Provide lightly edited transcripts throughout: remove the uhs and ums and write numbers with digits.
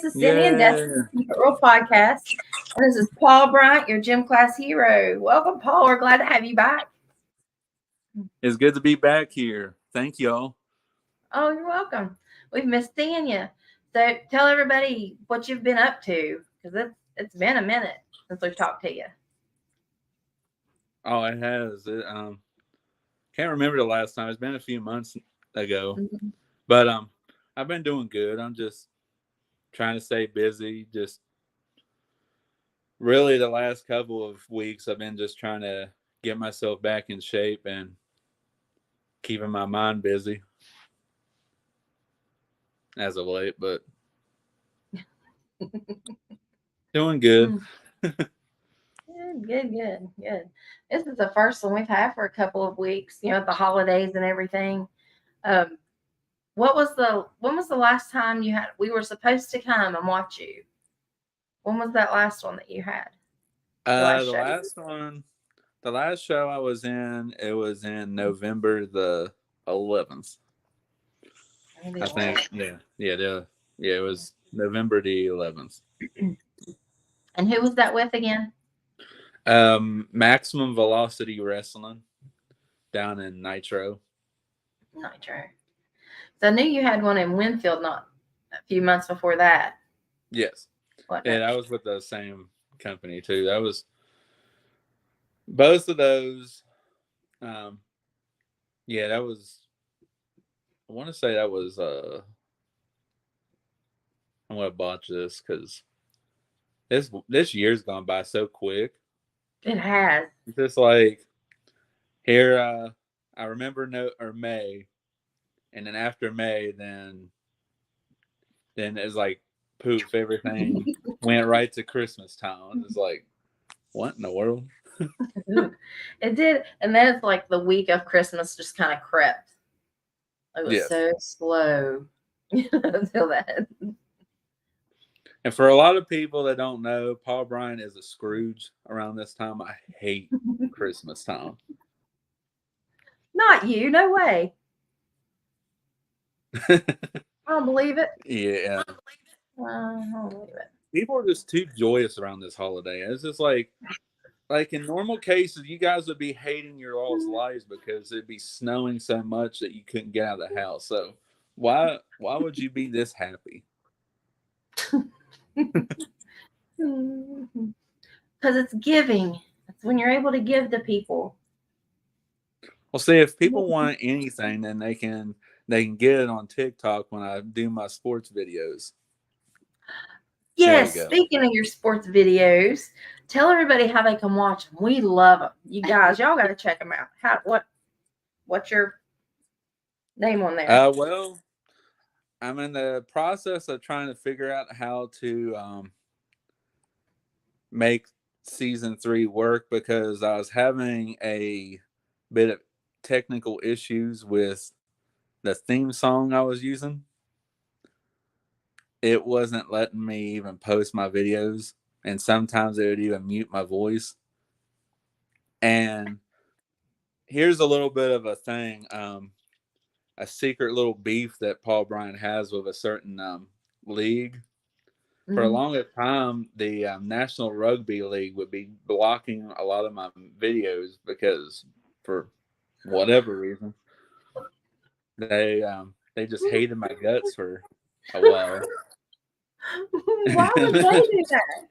is Cindy and Destiny Yeah. from the Real Podcast. And this is Paul Bryant, your gym class hero. Welcome, Paul. We're glad to have you back. It's good to be back here. Thank y'all. Oh, you're welcome. We've missed seeing you. So tell everybody what you've been up to, because it's been a minute since we've talked to you. Oh, it has. Can't remember the last time. It's been a few months ago. Mm-hmm. But I've been doing good. I'm just trying to stay busy. Just really the last couple of weeks I've been just trying to get myself back in shape and keeping my mind busy as of late, but doing good. Good. This is the first one we've had for a couple of weeks, the holidays and everything. Um, when was the last time we were supposed to come and watch you? When was that last one that you had? The last The show? the last show I was in, it was in November the 11th. I think, it was November the 11th. And who was that with again? Maximum Velocity Wrestling down in Nitro. Nitro. So I knew you had one in Winfield not a few months before that. Yes. What? And I was with the same company too. That was both of those. That was. I want to say that was. I'm gonna botch this because this year's gone by so quick. It has. It's just like here. I remember May, and then after May, then it's like poof. Everything went right to Christmas time. It's like, what in the world? It did, and then it's like the week of Christmas just kind of crept. It was so slow until that. And for a lot of people that don't know, Paul Bryant is a Scrooge around this time. I hate Christmas time. Not you, no way. I don't believe it. Yeah. I don't believe it. People are just too joyous around this holiday. It's just like in normal cases, you guys would be hating your all's lives because it'd be snowing so much that you couldn't get out of the house. So why would you be this happy? Because it's giving. It's when you're able to give to people. Well, see, if people want anything, then they can get it on TikTok when I do my sports videos. Yes, speaking of your sports videos, tell everybody how they can watch them. We love them. You guys, y'all got to check them out. What's your name on there? Well, I'm in the process of trying to figure out how to make season 3 work because I was having a bit of technical issues with the theme song I was using. It wasn't letting me even post my videos, and sometimes it would even mute my voice. And here's a little bit of a thing, a secret little beef that Paul Bryant has with a certain league. For a longest time, the National Rugby League would be blocking a lot of my videos because, for whatever reason, they just hated my guts for a while. Why would they do that?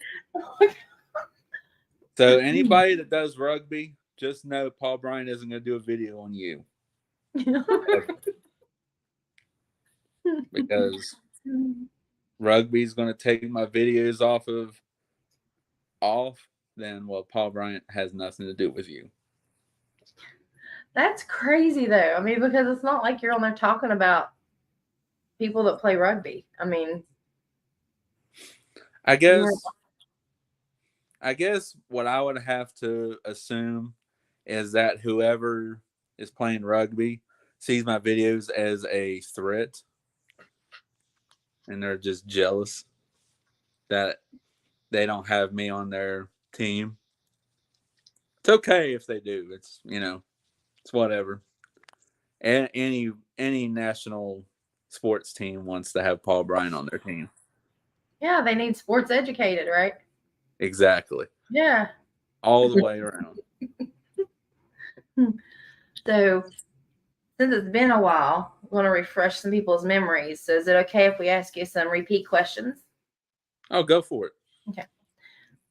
So anybody that does rugby, just know Paul Bryant isn't going to do a video on you. Because rugby's going to take my videos off, then well, Paul Bryant has nothing to do with you. That's crazy though. I mean, because it's not like you're on there talking about people that play rugby. I mean, I guess what I would have to assume is that whoever is playing rugby sees my videos as a threat, and they're just jealous that they don't have me on their team. It's okay if they do. It's it's whatever. And any national sports team wants to have Paul Bryant on their team. Yeah, they need sports educated, right? Exactly. Yeah. All the way around. So since it's been a while, I want to refresh some people's memories. So is it okay if we ask you some repeat questions? Oh, go for it. Okay.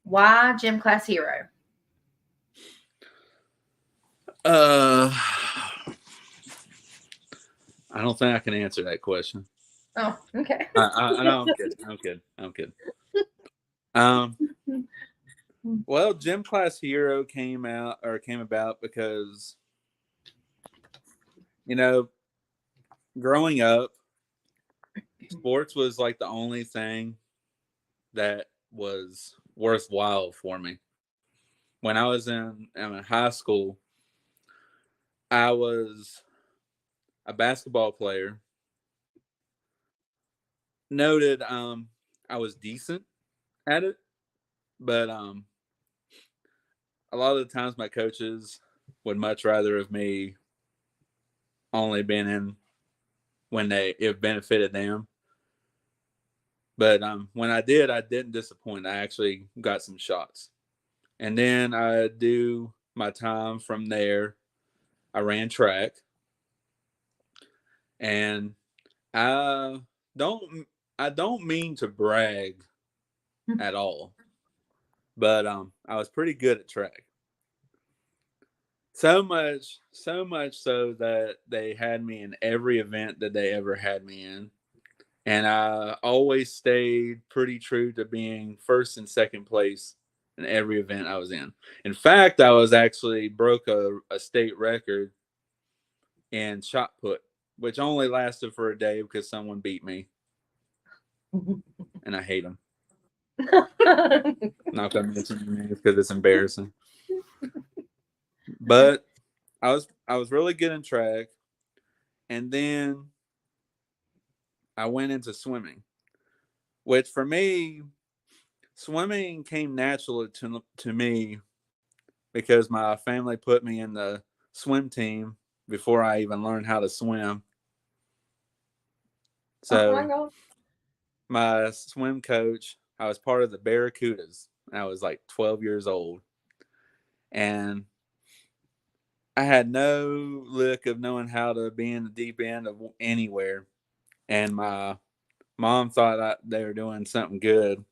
Why gym class hero? Uh, I don't think I can answer that question. Oh, okay. I know I'm kidding. Um, well, Gym Class Hero came about because, you know, growing up, sports was like the only thing that was worthwhile for me. When I was in high school, I was a basketball player. Noted, I was decent at it, but a lot of the times my coaches would much rather have me only been in when it benefited them. But when I didn't disappoint. I actually got some shots, and then I do my time from there. I ran track, and I don't I don't mean to brag at all, but I was pretty good at track. So much so that they had me in every event that they ever had me in. And I always stayed pretty true to being first and second place in every event I was in. In fact, I was actually broke a state record in shot put, which only lasted for a day because someone beat me, and I hate them. Not gonna mention names because it's embarrassing. But I was really good in track, and then I went into swimming, which for me, swimming came naturally to me because my family put me in the swim team before I even learned how to swim. Oh my So god. my swim coach, I was part of the Barracudas. I was like 12 years old, and I had no look of knowing how to be in the deep end of anywhere. And my mom thought they were doing something good.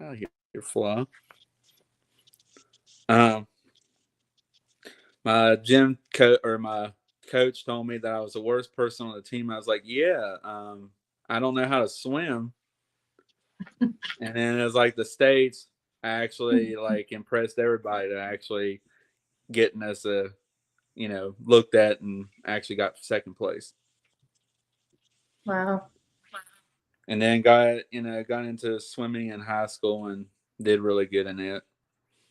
Oh, your flaw. Um, my my coach told me that I was the worst person on the team. I was like, yeah, I don't know how to swim. And then it was like the states actually like impressed everybody to actually getting us looked at and actually got second place. Wow. And then got into swimming in high school and did really good in it.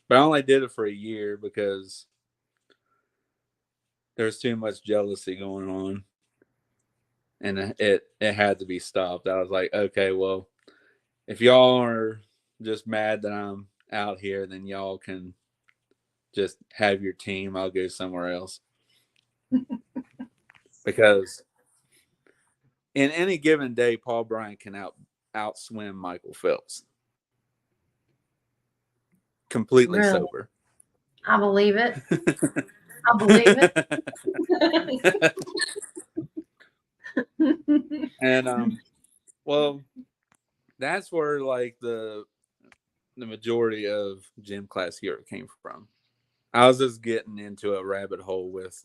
But I only did it for a year because there's too much jealousy going on, and it had to be stopped. I was like, okay, well, if y'all are just mad that I'm out here, then y'all can just have your team. I'll go somewhere else. Because in any given day, Paul Bryant can outswim Michael Phelps. Completely Really? sober. I believe it. I believe it. And well, that's where like the majority of Gym Class Hero came from. I was just getting into a rabbit hole with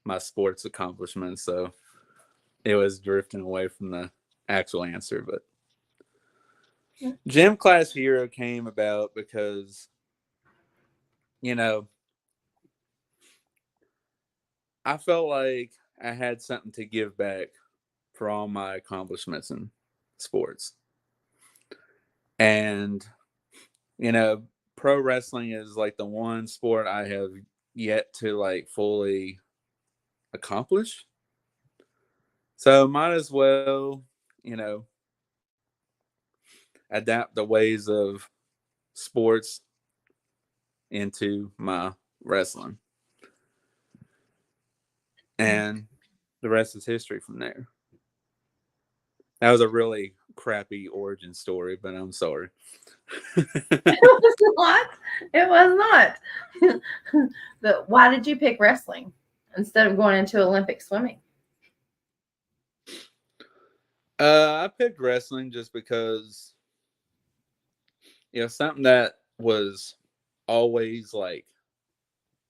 my sports accomplishments, so it was drifting away from the actual answer. But Gym Class Hero came about because, you know, I felt like I had something to give back for all my accomplishments in sports. And, you know, pro wrestling is like the one sport I have yet to like fully accomplish. So might as well, you know, adapt the ways of sports into my wrestling. And the rest is history from there. That was a really crappy origin story, but I'm sorry. It was not. It was not. But why did you pick wrestling instead of going into Olympic swimming? I picked wrestling just because something that was always like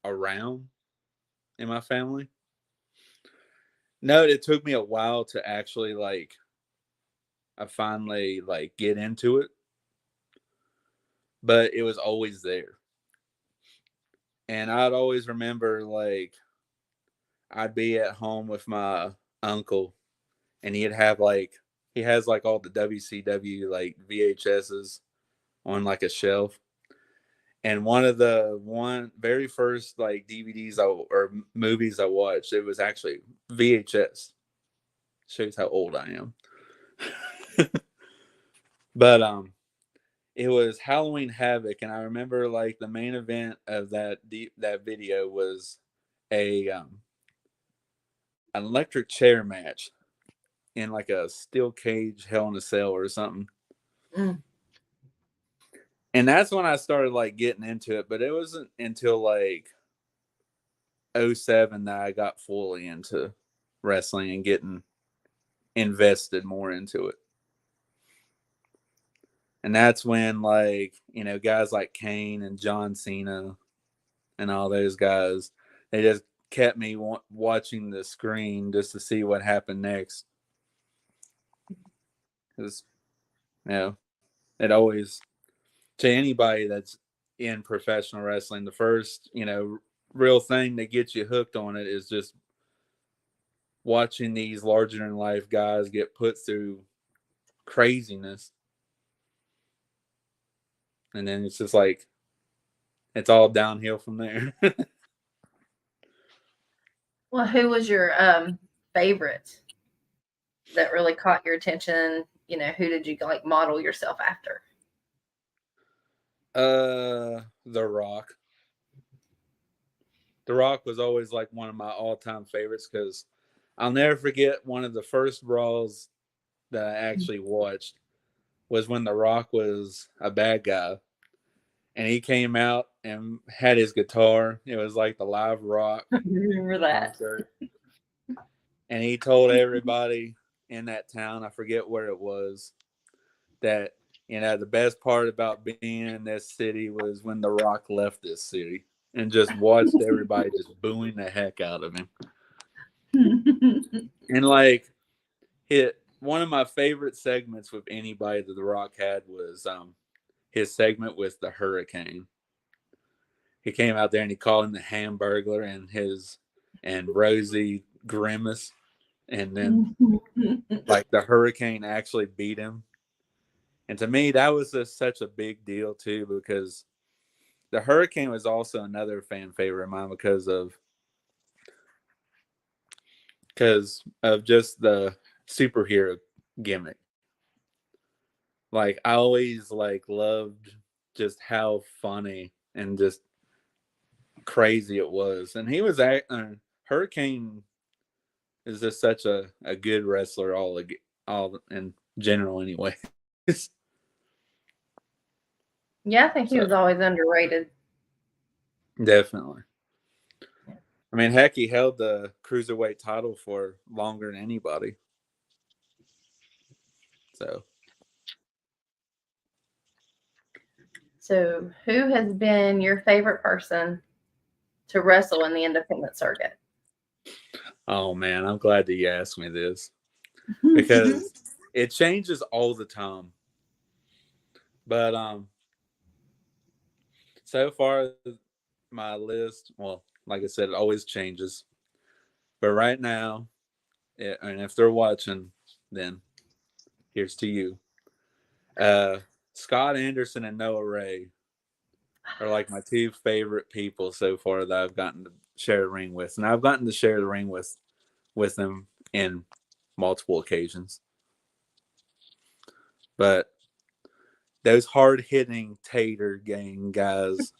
around in my family. No, it took me a while to actually I finally get into it, but it was always there. And I'd always remember I'd be at home with my uncle and he has all the WCW VHSs on a shelf. And one of the very first DVDs or movies I watched, it was actually VHS. Shows how old I am. But it was Halloween Havoc, and I remember the main event of that video was a an electric chair match in a steel cage Hell in a Cell or something. Mm. And that's when I started getting into it, but it wasn't until '07 that I got fully into wrestling and getting invested more into it. And that's when guys like Kane and John Cena and all those guys, they just kept me watching the screen just to see what happened next. Because it always, to anybody that's in professional wrestling, the first real thing that gets you hooked on it is just watching these larger than life guys get put through craziness. And then it's just it's all downhill from there. Well, who was your favorite that really caught your attention? Who did you model yourself after? The Rock. The Rock was always one of my all-time favorites because I'll never forget one of the first Raws that I actually watched was when The Rock was a bad guy. And he came out and had his guitar. It was the live rock Remember that? concert. And he told everybody in that town, I forget where it was, that the best part about being in this city was when The Rock left this city and just watched everybody just booing the heck out of him. And one of my favorite segments with anybody that The Rock had was his segment with the Hurricane. He came out there and he called him the Hamburglar and Rosie Grimace. And then the Hurricane actually beat him. And to me, that was such a big deal too, because the Hurricane was also another fan favorite of mine because of just the superhero gimmick. I always loved just how funny and just crazy it was. And he was Hurricane is just such a good wrestler all in general anyway. Yeah, I think he was always underrated. Definitely. I mean, heck, he held the cruiserweight title for longer than anybody. So, who has been your favorite person to wrestle in the independent circuit? Oh man, I'm glad that you asked me this because it changes all the time. But so far my list, well, like I said, it always changes. But right now, and if they're watching, then here's to you. Scott Anderson and Noah Ray are my two favorite people so far that I've gotten to share the ring with, and I've gotten to share the ring with them in multiple occasions. But those hard hitting Tater gang guys,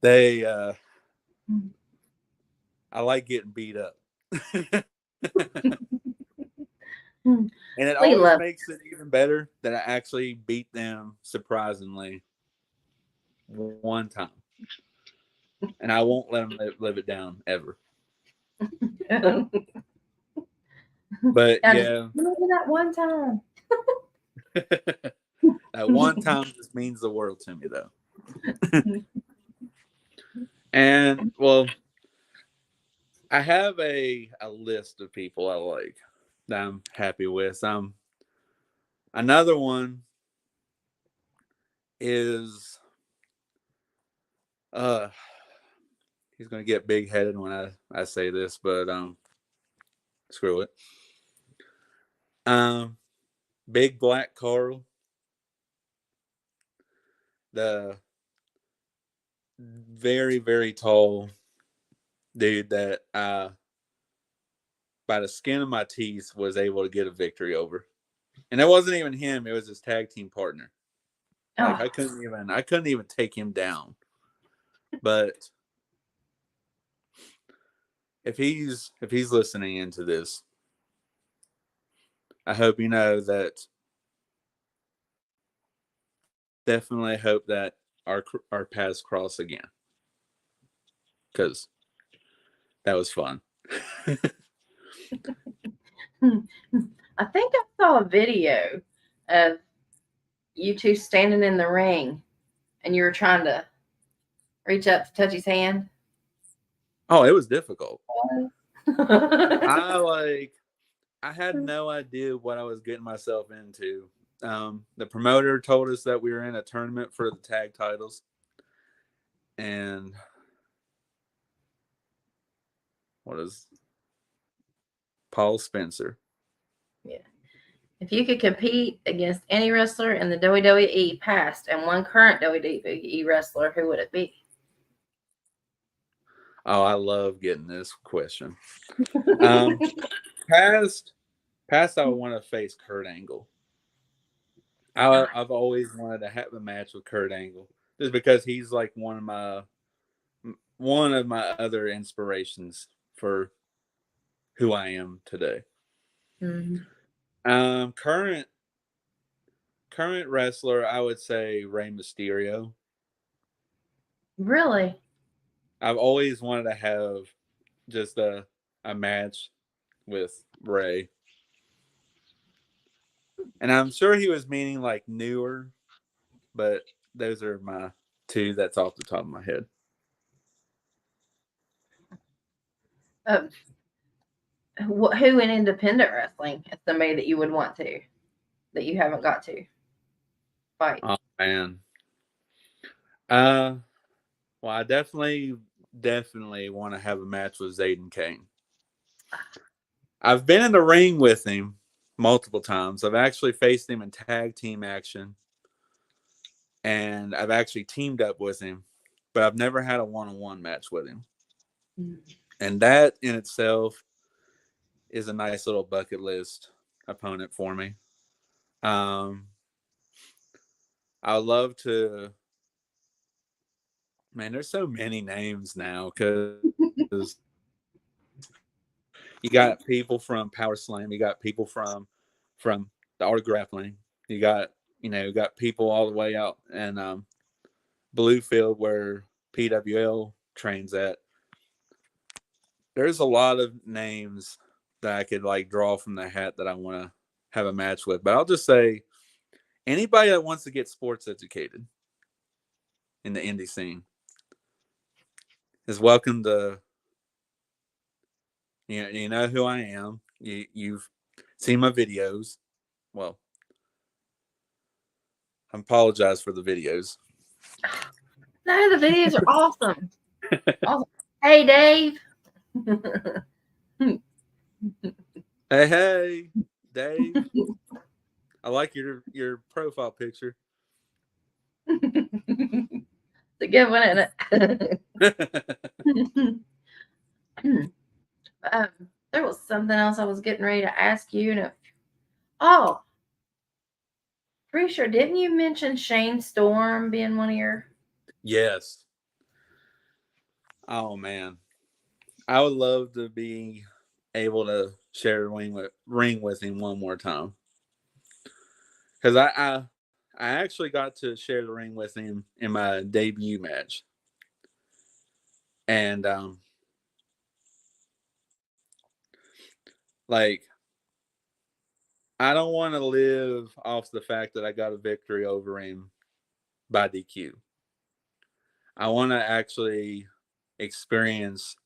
they I like getting beat up. Hmm. And it We always love. makes it even better that I actually beat them surprisingly one time. And I won't let them live it down ever. Now But just yeah, remember that one time. that one time just means the world to me, though. And well, I have a list of people I like that I'm happy with. Another one is uh he's gonna get big headed when I say this, but screw it. Um Big Black Carl, the very, very tall dude that by the skin of my teeth was able to get a victory over. And it wasn't even him, it was his tag team partner. Like Oh, I couldn't even take him down. But if he's listening into this, I hope you know that definitely hope that our paths cross again because that was fun. I think I saw a video of you two standing in the ring and you were trying to reach up to touch his hand. Oh, it was difficult. Oh, I had no idea what I was getting myself into. The promoter told us that we were in a tournament for the tag titles, and what is Paul Spencer? yeah. If you could compete against any wrestler in the WWE past and one current WWE wrestler, who would it be? Oh, I love getting this question. Um, past, past, I would want to face Kurt Angle. I've always wanted to have a match with Kurt Angle, just because he's like one of my other inspirations for who I am today. Mhm. Current wrestler, I would say Rey Mysterio. Really? I've always wanted to have just a match with Ray, and I'm sure he was meaning like newer, but those are my two that's off the top of my head. Um, who in independent wrestling is somebody that you would want to that you haven't got to fight? Oh man, uh, well, I definitely want to have a match with Zayden Kane. I've been in the ring with him multiple times. I've actually faced him in tag team action, and I've actually teamed up with him, but I've never had a one-on-one match with him. Mm. And that in itself is a nice little bucket list opponent for me. Um, I would love to. Man, there's so many names now because you got people from Power Slam, you got people from the art of grappling, you got people all the way out in Bluefield where PWL trains at. There's a lot of names that I could like draw from the hat that I want to have a match with, but I'll just say anybody that wants to get sports educated in the indie scene is welcome to. You know who I am. You've seen my videos. Well, I apologize for the videos. No, the videos are awesome. Awesome. Hey, Dave. Hey, hey, Dave. I like your profile picture. It's a good one, isn't it? um, there was something else I was getting ready to ask you. Oh, pretty sure. Didn't you mention Shane Storm being one of your? Yes. Oh man, I would love to be able to share the ring with him one more time. Because I actually got to share the ring with him in my debut match. And like, I don't want to live off the fact that I got a victory over him by DQ. I want to actually experience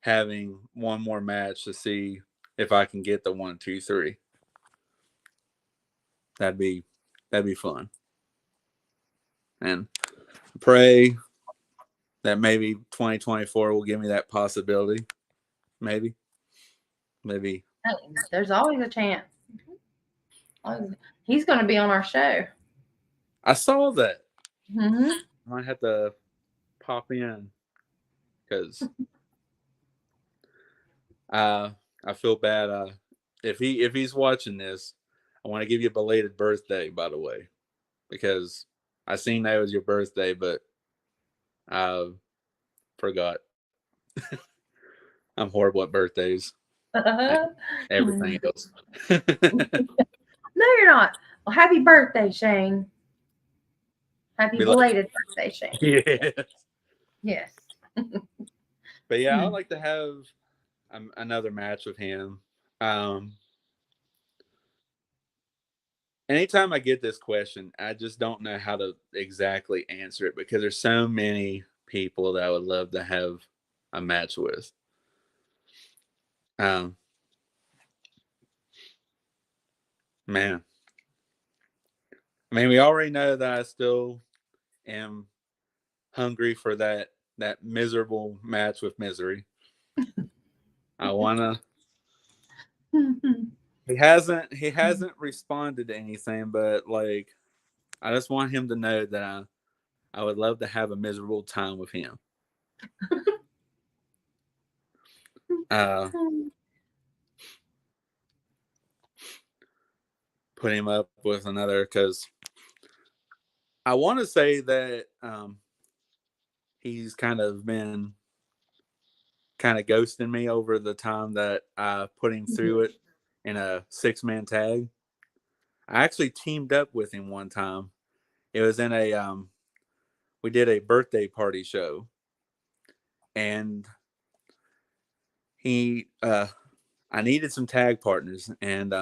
having one more match to see if I can get the 1, 2, 3. That'd be fun. And pray that maybe 2024 will give me that possibility. Maybe. There's always a chance. He's going to be on our show. I saw that. Mm-hmm. I might have to pop in because I feel bad. If he's watching this, I want to give you a belated birthday, by the way, because I seen that was your birthday, but I forgot. I'm horrible at birthdays. Everything else. No, you're not. Well, happy birthday, Shane. Happy belated birthday, Shane. Yes. Yes. But yeah, I'd like to have another match with him. Anytime I get this question, I just don't know how to exactly answer it because there's so many people that I would love to have a match with. Man. I mean, we already know that I still am hungry for that miserable match with Misery. I wanna. He hasn't responded to anything, but like, I just want him to know that I would love to have a miserable time with him. Put him up with another because I want to say that he's kind of been kind of ghosting me over the time that I put him through it in a 6-man tag. I actually teamed up with him one time. It was in a we did a birthday party show, and I needed some tag partners, and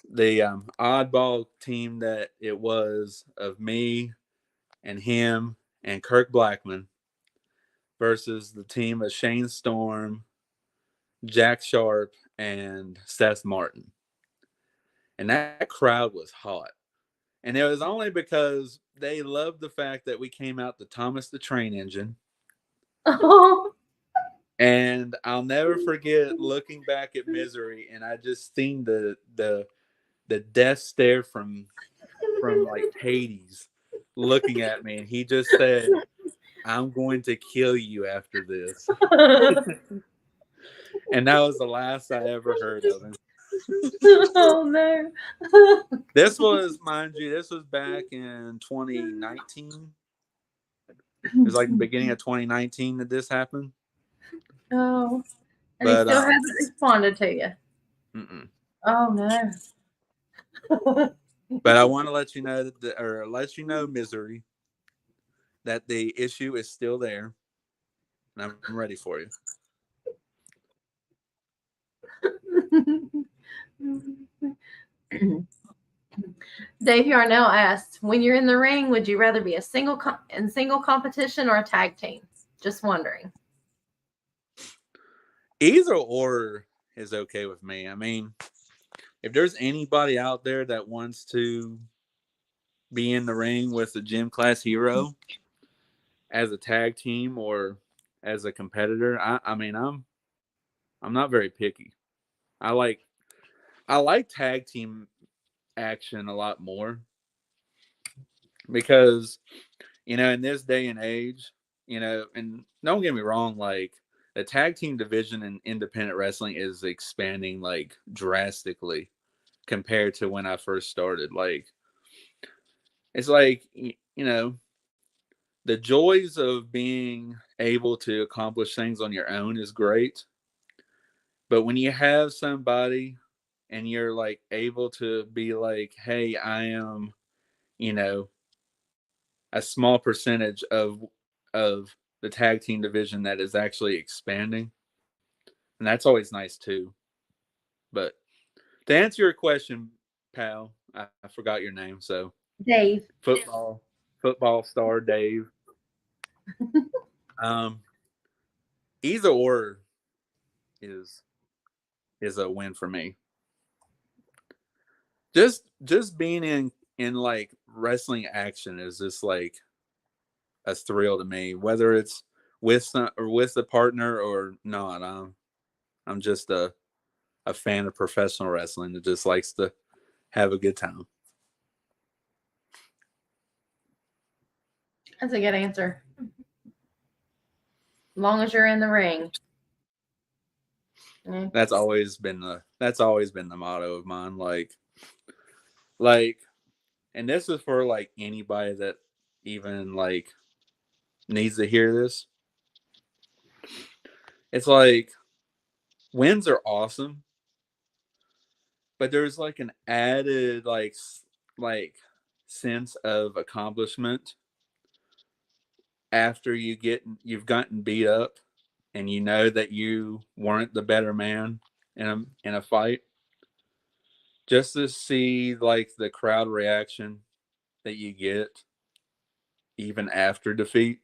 the oddball team that it was of me and him and Kirk Blackman versus the team of Shane Storm, Jack Sharp, and Seth Martin. And that crowd was hot. And it was only because they loved the fact that we came out the Thomas the Train Engine. Oh. And I'll never forget looking back at Misery, and I just seen the death stare from like Hades looking at me, and he just said, "I'm going to kill you after this." And that was the last I ever heard of him. Oh no. This was, mind you, this was back in 2019. It was like the beginning of 2019 that this happened. Oh. And But, he still hasn't responded to you. Mm-mm. Oh no. But I want to let you know Misery, that the issue is still there, and I'm ready for you. Dave Yarnell asked, "When you're in the ring, would you rather be a single competition or a tag team?" Just wondering. Either or is okay with me. I mean, if there's anybody out there that wants to be in the ring with a gym class hero as a tag team or as a competitor, I mean, I'm not very picky. I like tag team action a lot more because, in this day and age, and don't get me wrong, like, the tag team division in independent wrestling is expanding like drastically compared to when I first started. Like, it's like, the joys of being able to accomplish things on your own is great. But when you have somebody and you're like able to be like, hey, I am, you know, a small percentage of the tag team division that is actually expanding. And that's always nice too. But to answer your question, pal, I forgot your name. So Dave. football, football star Dave. Um, either or is is a win for me. Just being in like wrestling action is just like a thrill to me, whether it's with some or with a partner or not. I'm just a fan of professional wrestling that just likes to have a good time. That's a good answer. As long as you're in the ring. Yeah. That's always been the motto of mine. Like, and this is for like anybody that even like needs to hear this. It's like wins are awesome, but there's like an added like sense of accomplishment after you've gotten beat up and you know that you weren't the better man in a fight. Just to see like the crowd reaction that you get even after defeat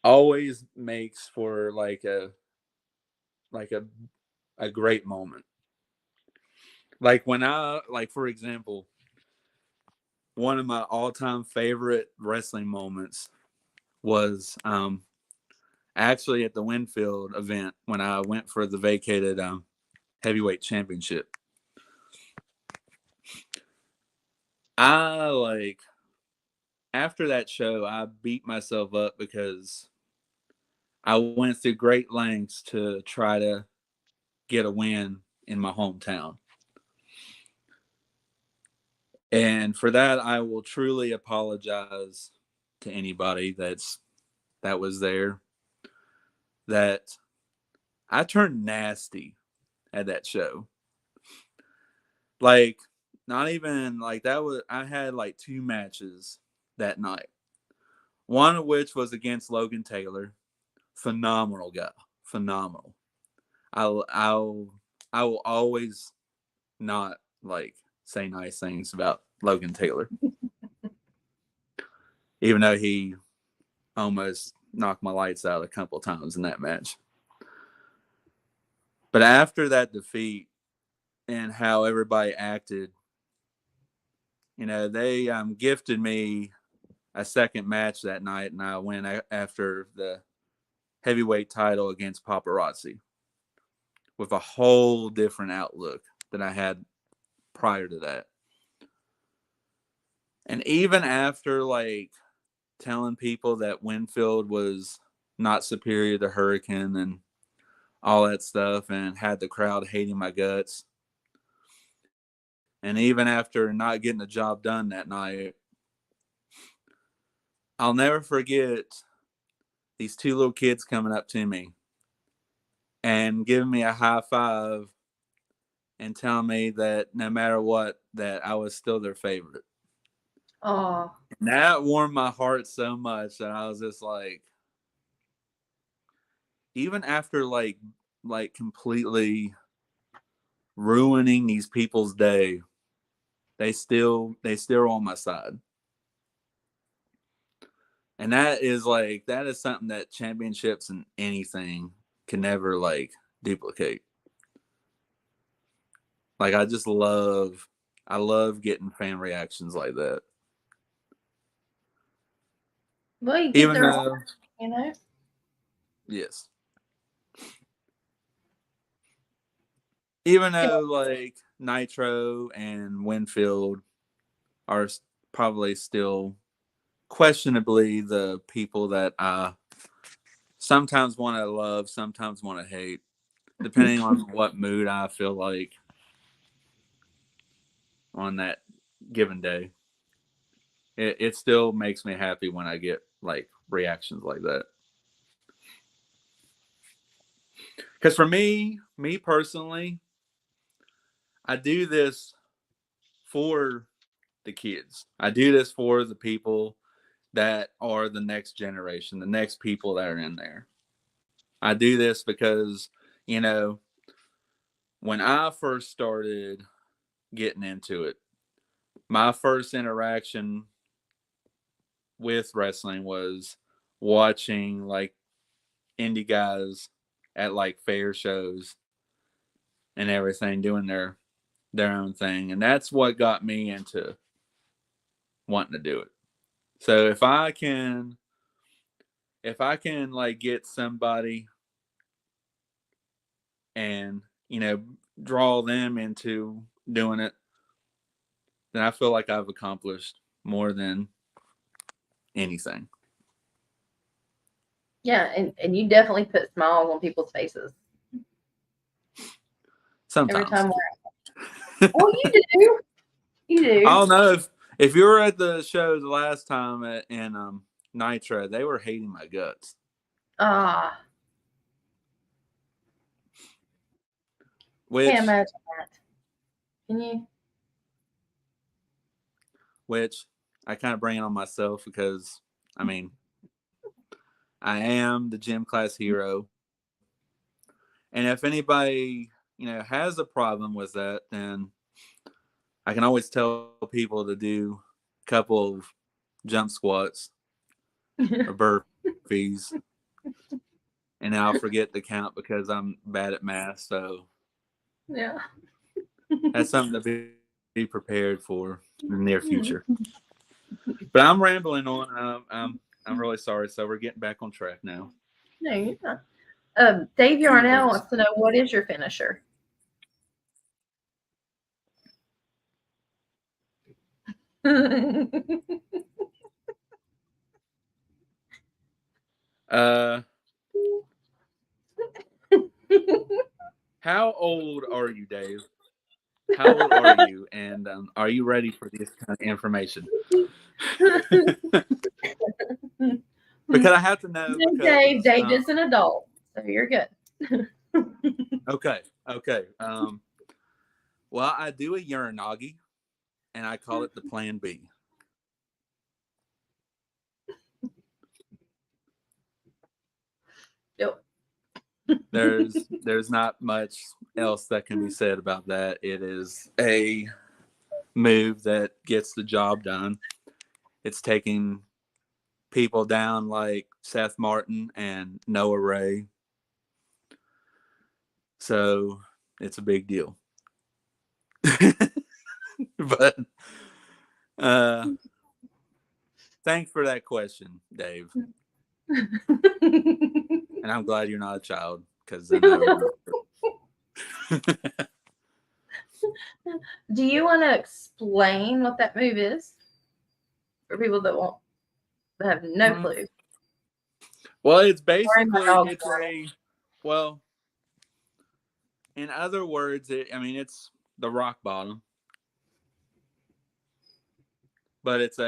always makes for like a great moment. Like when I like for example, one of my all-time favorite wrestling moments was actually at the Winfield event when I went for the vacated heavyweight championship. I like after that show, I beat myself up because I went through great lengths to try to get a win in my hometown. And for that, I will truly apologize to anybody that was there. That I turned nasty at that show. Like, not even like that was. I had like two matches that night. One of which was against Logan Taylor. Phenomenal guy. Phenomenal. I'll I'll I will always not like say nice things about Logan Taylor, even though he almost knocked my lights out a couple of times in that match. But after that defeat and how everybody acted, they gifted me a second match that night, and I went after the heavyweight title against Paparazzi with a whole different outlook than I had prior to that. And even after like telling people that Winfield was not superior to Hurricane and all that stuff and had the crowd hating my guts. And even after not getting the job done that night, I'll never forget these two little kids coming up to me and giving me a high five and telling me that no matter what, that I was still their favorite. Oh. And that warmed my heart so much that I was just like, even after like completely ruining these people's day, they still on my side. And that is something that championships and anything can never like duplicate. Like I love getting fan reactions like that. Well, you get Even their though heart, you know. yes. Even though like Nitro and Winfield are probably still questionably the people that I sometimes want to love, sometimes want to hate, depending on what mood I feel like on that given day. It still makes me happy when I get like reactions like that. Because for me personally, I do this for the kids. I do this for the people that are the next generation, the next people that are in there. I do this because, you know, when I first started getting into it, my first interaction with wrestling was watching like indie guys at like fair shows and everything doing their own thing, and that's what got me into wanting to do it. So if I can like get somebody and, you know, draw them into doing it, then I feel like I've accomplished more than anything. Yeah, and you definitely put smiles on people's faces every Sometimes. time we're. Oh, you do. You I do. don't know if you were at the show the last time in Nitro, they were hating my guts. Ah, Which can't imagine that. Can you? which I kind of bring it on myself because I mean I am the gym class hero, and if anybody, you know, has a problem with that, then I can always tell people to do a couple of jump squats or burpees, and I'll forget the count because I'm bad at math. So Yeah. that's something to be prepared for in the near future. But I'm rambling on. I'm really sorry. So we're getting back on track now. No, you're not. Dave Yarnell wants to know, what is your finisher? Uh, how old are you, Dave? How old are you? And are you ready for this kind of information? Because I have to know. No, Because Dave is an adult, so you're good. okay. Well, I do a uranagi, and I call it the Plan B. Yep. There's not much else that can be said about that. It is a move that gets the job done. It's taking people down like Seth Martin and Noah Ray. So it's a big deal. But thanks for that question, Dave. And I'm glad you're not a child, because then I would not. Do you want to explain what that move is for people that have no clue? Well, it's Sorry, my basically dog's it's barking. well, in other words, it's the rock bottom, but it's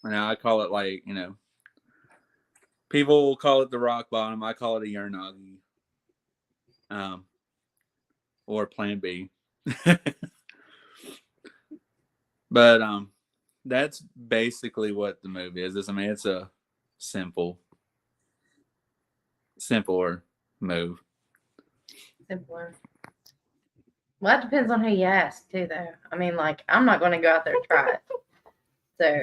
I call it like, people will call it the rock bottom. I call it a uranagi, or Plan B. But that's basically what the movie is. It's a simpler move. Simpler. Well, that depends on who you ask, too, though. I mean, like, I'm not going to go out there and try it. So,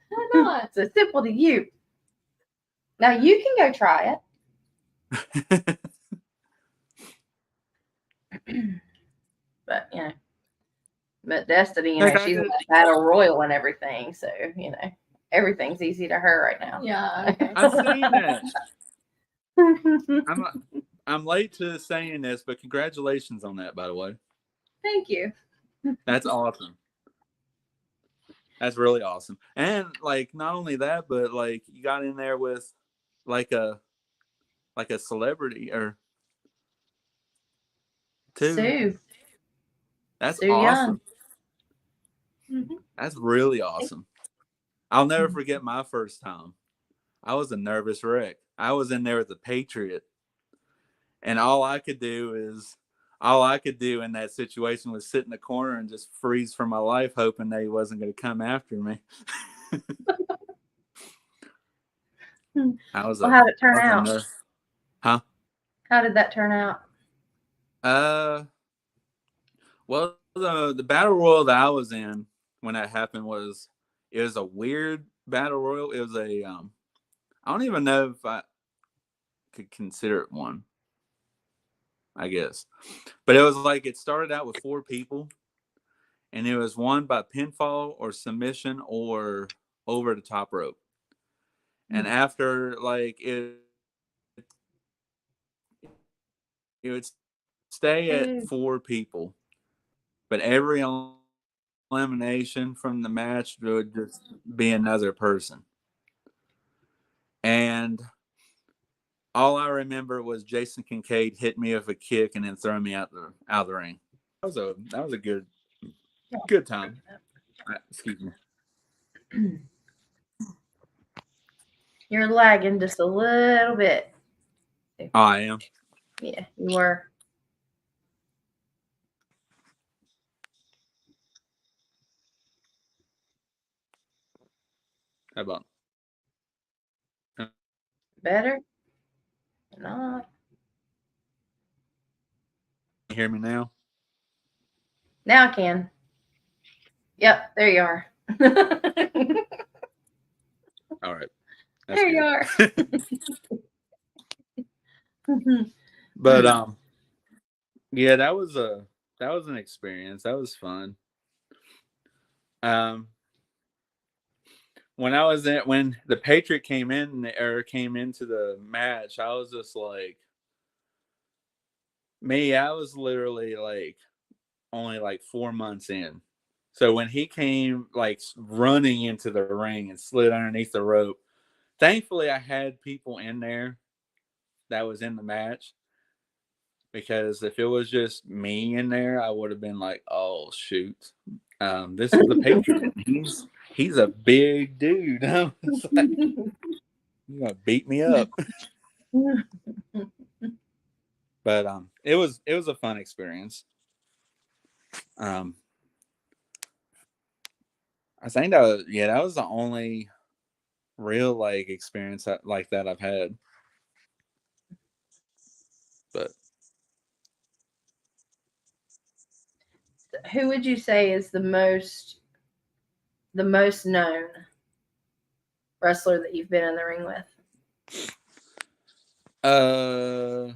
why not? It's so simple to you. Now, you can go try it. But, but Destiny, she's in that battle royal and everything. So, everything's easy to her right now. Yeah. Okay. I've seen that. I'm late to saying this, but congratulations on that, by the way. Thank you. That's awesome. That's really awesome. And like, not only that, but like, you got in there with like a celebrity or two. Sue. That's Sue awesome. Young. That's really awesome. I'll never forget my first time. I was a nervous wreck. I was in there with the Patriot, and all I could do in that situation was sit in the corner and just freeze for my life, hoping they wasn't going to come after me. I was Well, a, how did it I turn was a out? nerve. Huh? How did that turn out? Uh, well, the battle royal that I was in when that happened it was a weird battle royal. It was I don't even know if I could consider it one. I guess, but it was like it started out with 4 people, and it was won by pinfall or submission or over the top rope. And after like it would stay at Ooh. 4 people, but every elimination from the match would just be another person. And all I remember was Jason Kincaid hit me with a kick and then throw me out the ring. That was a good time. Excuse me. You're lagging just a little bit. Oh, I am. Yeah, you were. How about? Better? Not. You hear me now? Now I can. Yep, there you are. All right. That's There you are. good. But yeah, that was an experience. That was fun. Um when the Patriot came came into the match, I was just like I was literally like only like 4 months in. So when he came like running into the ring and slid underneath the rope, thankfully I had people in there that was in the match, because if it was just me in there, I would have been like, "Oh shoot, this is the Patriot. He's a big dude. Like, you're gonna beat me up." But it was a fun experience. Um, I think that was the only real like experience like that I've had. But Who would you say is the most known wrestler that you've been in the ring with? uh,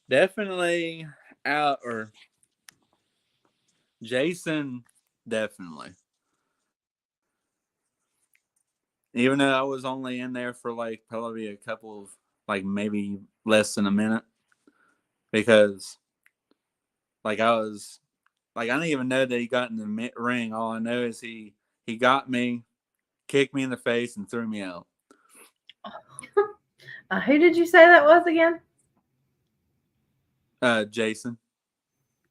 definitely out or Jason, definitely. Even though I was only in there for like probably a couple of like maybe less than a minute, because like I didn't even know that he got in the ring. All I know is he got me, kicked me in the face, and threw me out. Who did you say that was again? Jason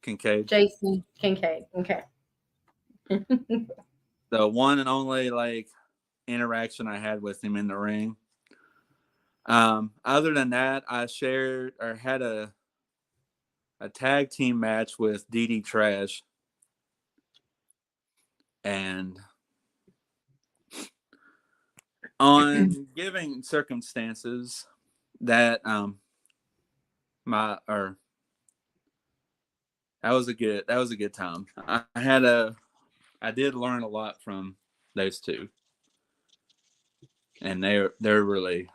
Kincaid, Jason Kincaid. Okay. the one and only like interaction I had with him in the ring. Other than that, I shared or had a tag team match with DD Trash, and on giving circumstances that my or that was a good time. I did learn a lot from those two, and they're really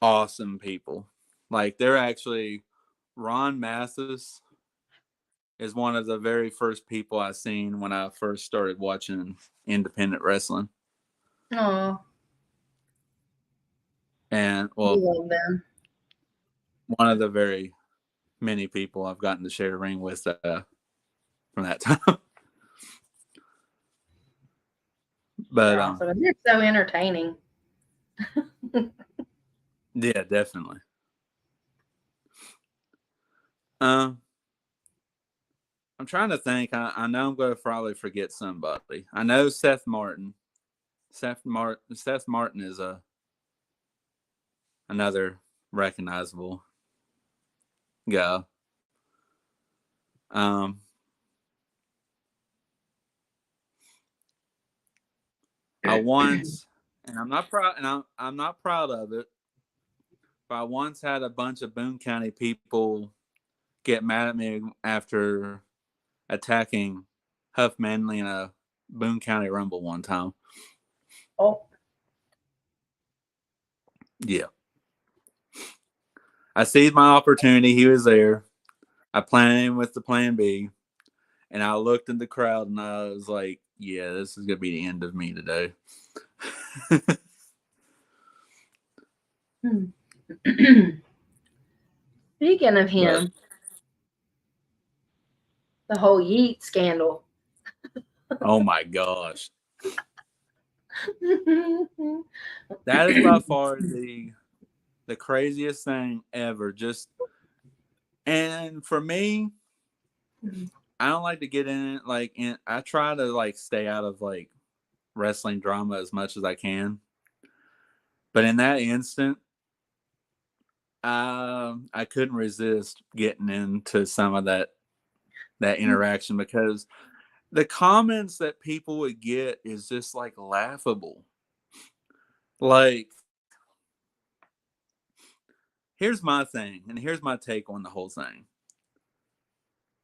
awesome people. Like they're actually Ron Mathis is one of the very first people I seen when I first started watching independent wrestling. Oh, And we well, love them. one of the very many people I've gotten to share a ring with from that time. But They're awesome. And they're so entertaining. yeah, definitely. Um I'm trying to think. I know I'm going to probably forget somebody. I know Seth Martin. Seth Martin is another recognizable guy. Um, I once, and I'm not proud, and I'm not proud of it, but I once had a bunch of Boone County people get mad at me after attacking Huff Manley in a Boone County Rumble one time. Oh, Yeah. I seized my opportunity. He was there. I planted him with the plan B. And I looked in the crowd and I was like, yeah, this is going to be the end of me today. Speaking of him, But, the whole Yeet scandal. oh my gosh. That is by far the craziest thing ever. Just, and for me, I don't like to get in it. Like, I try to like stay out of like wrestling drama as much as I can. But in that instant, I couldn't resist getting into some of that interaction because the comments that people would get is just like laughable. Like, here's my thing, and here's my take on the whole thing.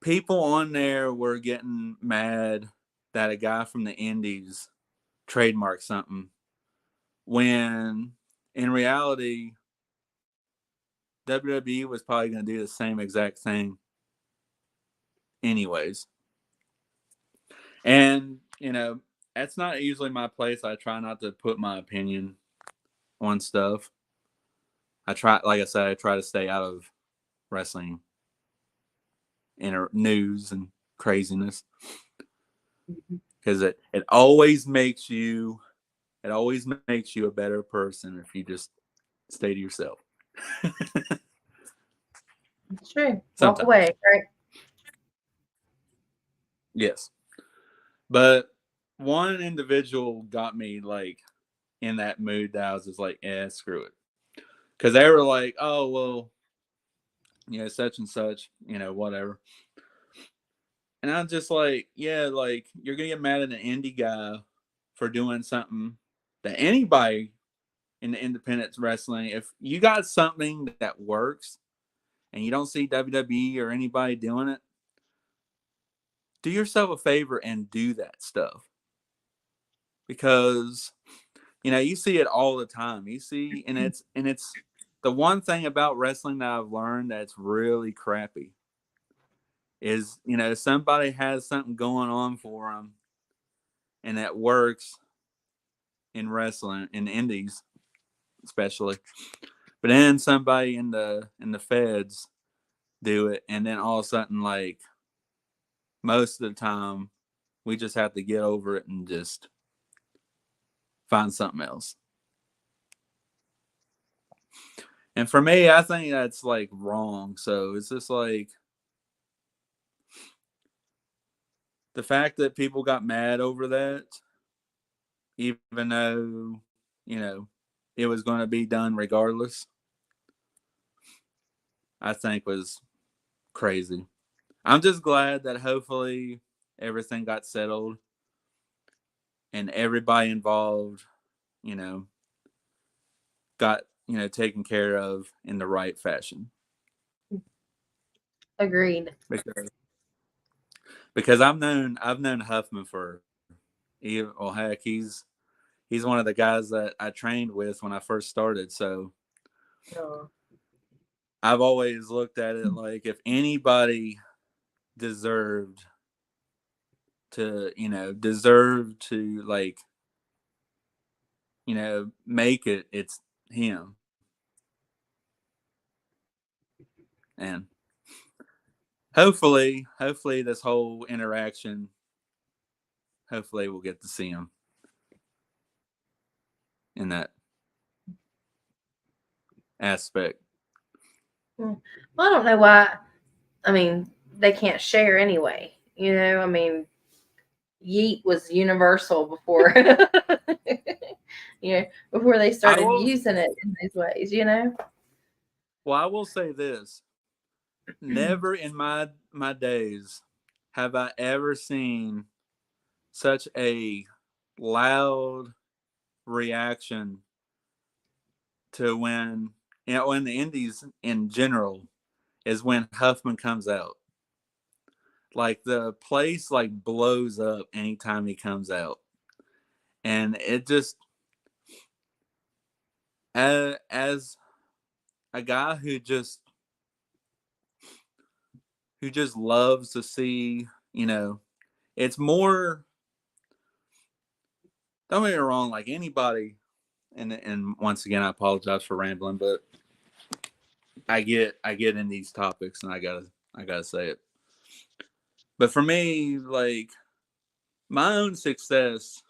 People on there were getting mad that a guy from the Indies trademarked something when in reality, WWE was probably going to do the same exact thing anyways. And, that's not usually my place. I try not to put my opinion on stuff. Like I said, I try to stay out of wrestling news and craziness because it always makes you a better person if you just stay to yourself. It's true. Walk Sometimes. away, right? Yes. But one individual got me like in that mood that I was just like, yeah, screw it. Because they were like, oh, well, such and such, whatever. And I'm just like, yeah, like you're going to get mad at an indie guy for doing something that anybody in the independent wrestling, if you got something that works and you don't see WWE or anybody doing it, do yourself a favor and do that stuff. Because, you see it all the time. You see, and it's the one thing about wrestling that I've learned that's really crappy is, somebody has something going on for them and that works in wrestling, in indies especially. But then somebody in the feds do it, and then all of a sudden, like most of the time, we just have to get over it and just find something else. And for me, I think that's like wrong. So it's just like the fact that people got mad over that, even though, it was going to be done regardless, I think was crazy. I'm just glad that hopefully everything got settled and everybody involved, got, taken care of in the right fashion. Agreed. Because I've known Huffman for, well, heck, he's one of the guys that I trained with when I first started. So I've always looked at it like if anybody deserved to like, make it, it's him. And hopefully this whole interaction, hopefully we'll get to see him in that aspect. Well, I don't know why. I mean, they can't share anyway. I mean, yeet was universal before, before they I started will. using it in these ways. Well, I will say this: never in my days have I ever seen such a loud reaction to when the Indies in general is when Huffman comes out. Like the place like blows up anytime he comes out, and it just as a guy who just loves to see, it's more. Don't get me wrong, like anybody, and once again, I apologize for rambling, but I get in these topics, and I gotta say it. But for me, like my own success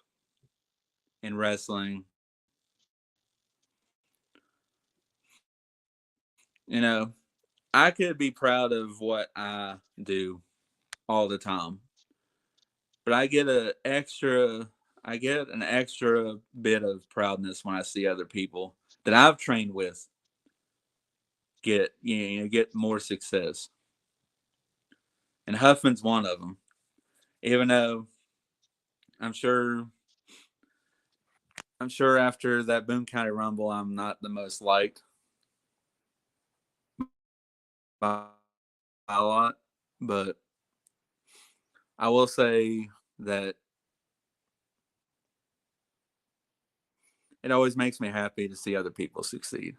in wrestling, I could be proud of what I do all the time, but I get an extra bit of proudness when I see other people that I've trained with get more success, and Huffman's one of them. Even though I'm sure I'm sure after that Boone County Rumble, I'm not the most liked by a lot, but I will say that it always makes me happy to see other people succeed.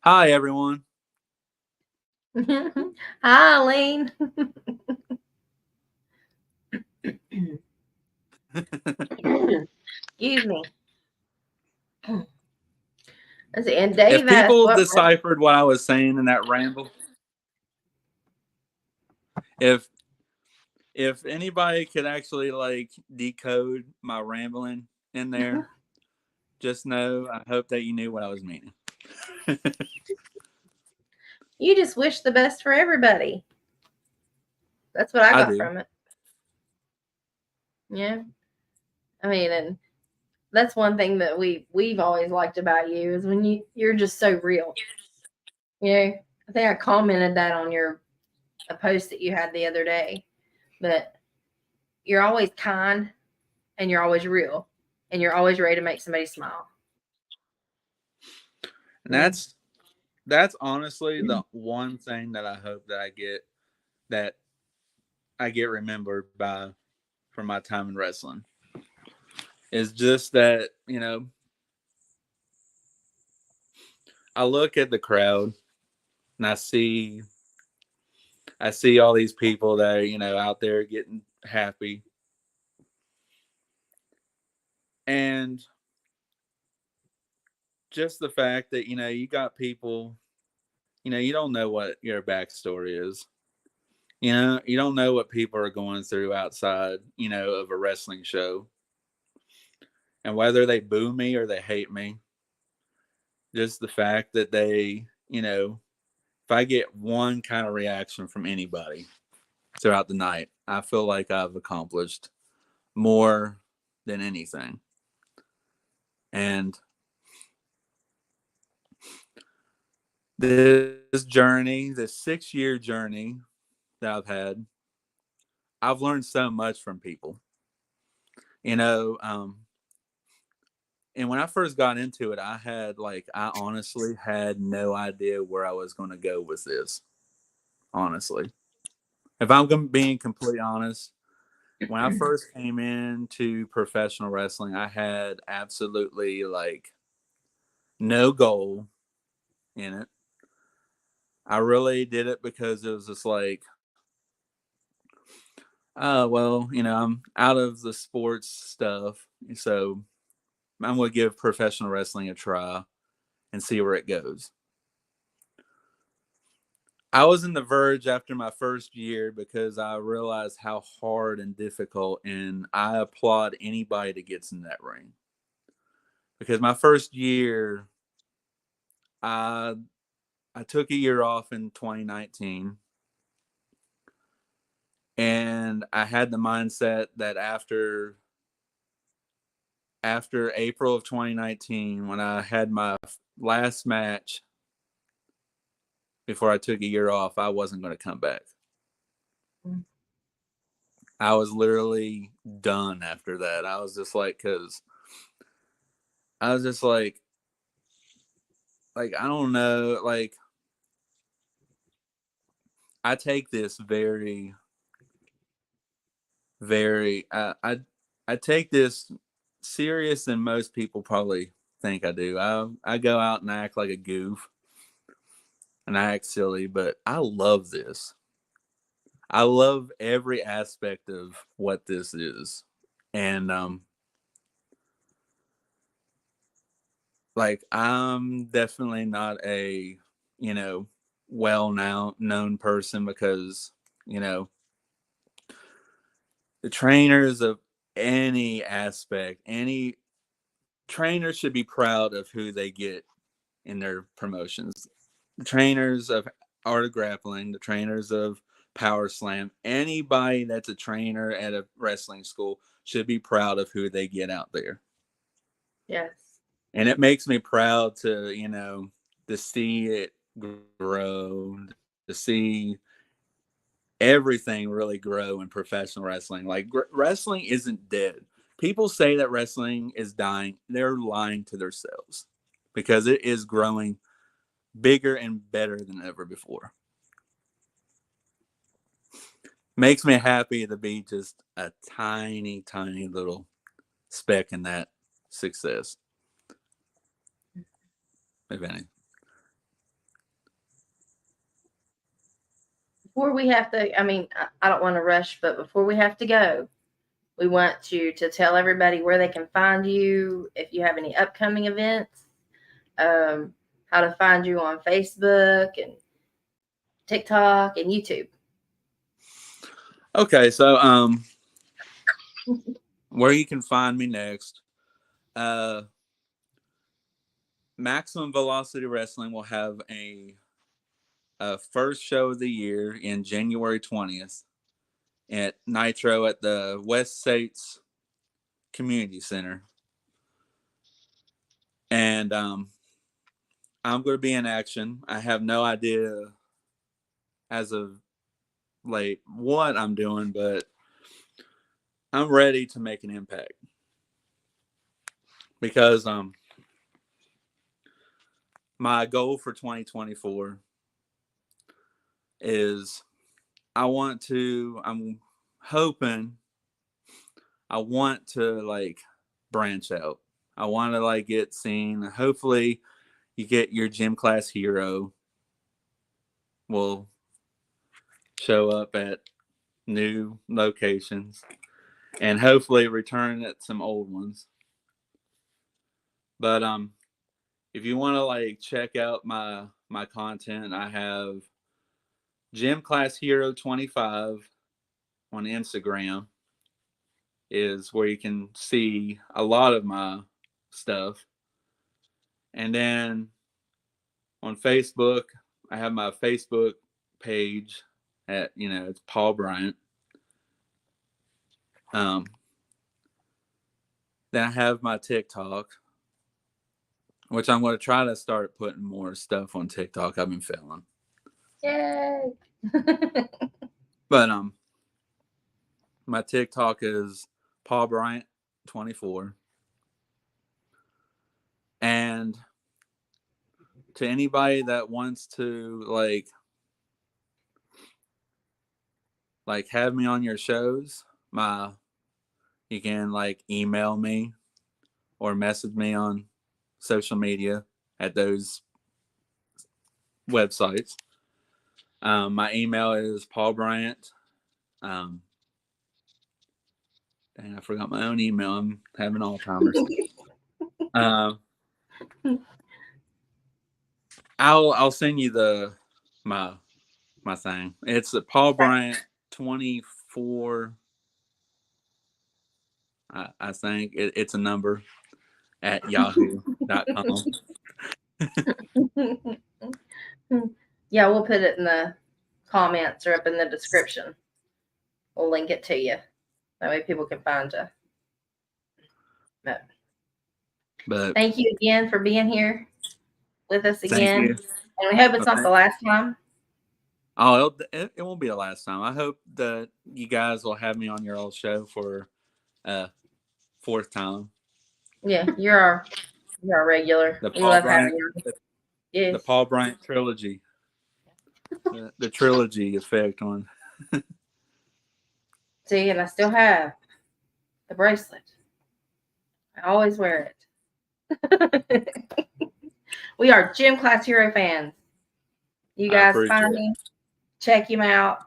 Hi, everyone. Hi, Eileen. Excuse me. Let's see, and If Dave asked, people "What?" deciphered what I was saying in that ramble, if if anybody could actually like decode my rambling in there, just know I hope that you knew what I was meaning. You just wish the best for everybody. That's what I I got do. from it. Yeah, I mean, and that's one thing that we've always liked about you is when you're just so real. I think I commented that on a post that you had the other day. But you're always kind and you're always real and you're always ready to make somebody smile. And Yeah. that's honestly the one thing that I hope that I get remembered by from my time in wrestling is just that, I look at the crowd and I see all these people that are, out there getting happy. And just the fact that, you got people, you don't know what your backstory is. You don't know what people are going through outside, of a wrestling show. And whether they boo me or they hate me, just the fact that if I get one kind of reaction from anybody throughout the night, I feel like I've accomplished more than anything. And this journey, this 6-year journey that I've had, I've learned so much from people. You know, um, and when I first got into it, I honestly had no idea where I was going to go with this. Honestly, if I'm being completely honest, when I first came into professional wrestling, I had absolutely like no goal in it. I really did it because it was just like, oh, well, I'm out of the sports stuff. So I'm going to give professional wrestling a try and see where it goes. I was in the verge after my first year because I realized how hard and difficult, and I applaud anybody that gets in that ring. Because my first year, I I took a year off in 2019, and I had the mindset that after April of 2019, when I had my last match before I took a year off, I wasn't going to come back. Mm. I was literally done after that. I was just like, because I was just like, I don't know, like, I take this very, very, I take this serious than most people probably think I do. I go out and act like a goof and I act silly, but I love this. I love every aspect of what this is. And like I'm definitely not a, you know, well now known person because, you know, the trainers of any aspect, any trainer should be proud of who they get in their promotions. The trainers of art of grappling, the trainers of power slam, anybody that's a trainer at a wrestling school should be proud of who they get out there. Yes. And it makes me proud to, you know, to see it grow, to see everything really grow in professional wrestling. Like wrestling isn't dead. People say that wrestling is dying. They're lying to themselves because it is growing bigger and better than ever before. Makes me happy to be just a tiny, tiny little speck in that success, if any. Before we have to, I mean, I don't want to rush, but before we have to go, we want you to tell everybody where they can find you, if you have any upcoming events, um, how to find you on Facebook and TikTok and YouTube. Okay, so where you can find me next. Uh Maximum Velocity Wrestling will have a first show of the year in January 20th at Nitro at the West States Community Center. And I'm going to be in action. I have no idea as of late what I'm doing, but I'm ready to make an impact because my goal for 2024 is I'm hoping I want to like branch out. I want to like get seen. Hopefully you get your gym class hero will show up at new locations and hopefully return at some old ones. But if you want to like check out my content, I have Gym Class Hero 25 on Instagram is where you can see a lot of my stuff. And then on Facebook, I have my Facebook page at, you know, it's Paul Bryant. Um, then I have my TikTok, which I'm going to try to start putting more stuff on TikTok. I've been failing. Yay! But my TikTok is Paul Bryant 24. And to anybody that wants to like have me on your shows, you can like email me or message me on social media at those websites. My email is Paul Bryant. Um, Dang, I forgot my own email. I'm having Alzheimer's. um, I'll send you my my thing. It's Paul Bryant 24. I think it's a number at yahoo.com. Yeah, we'll put it in the comments or up in the description. We'll link it to you. That way people can find you. But Thank you again for being here with us thank again. you. And we hope it's not Okay. the last time. Oh, it won't be the last time. I hope that you guys will have me on your old show for fourth time. Yeah, you're our regular. The We Paul love Bryant, having you. the, Yes. the Paul Bryant trilogy, the trilogy effect on. See, and I still have the bracelet. I always wear it. We are Gym Class Hero fans. You I guys appreciate find it. him, check him out.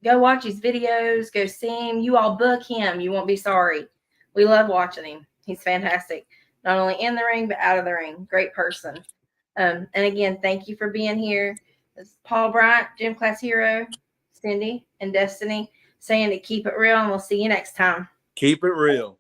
Go watch his videos. Go see him. You all book him. You won't be sorry. We love watching him. He's fantastic. Not only in the ring, but out of the ring. Great person. And again, thank you for being here. It's Paul Bryant, Gym Class Hero, Cindy, and Destiny saying to keep it real, and we'll see you next time. Keep it real.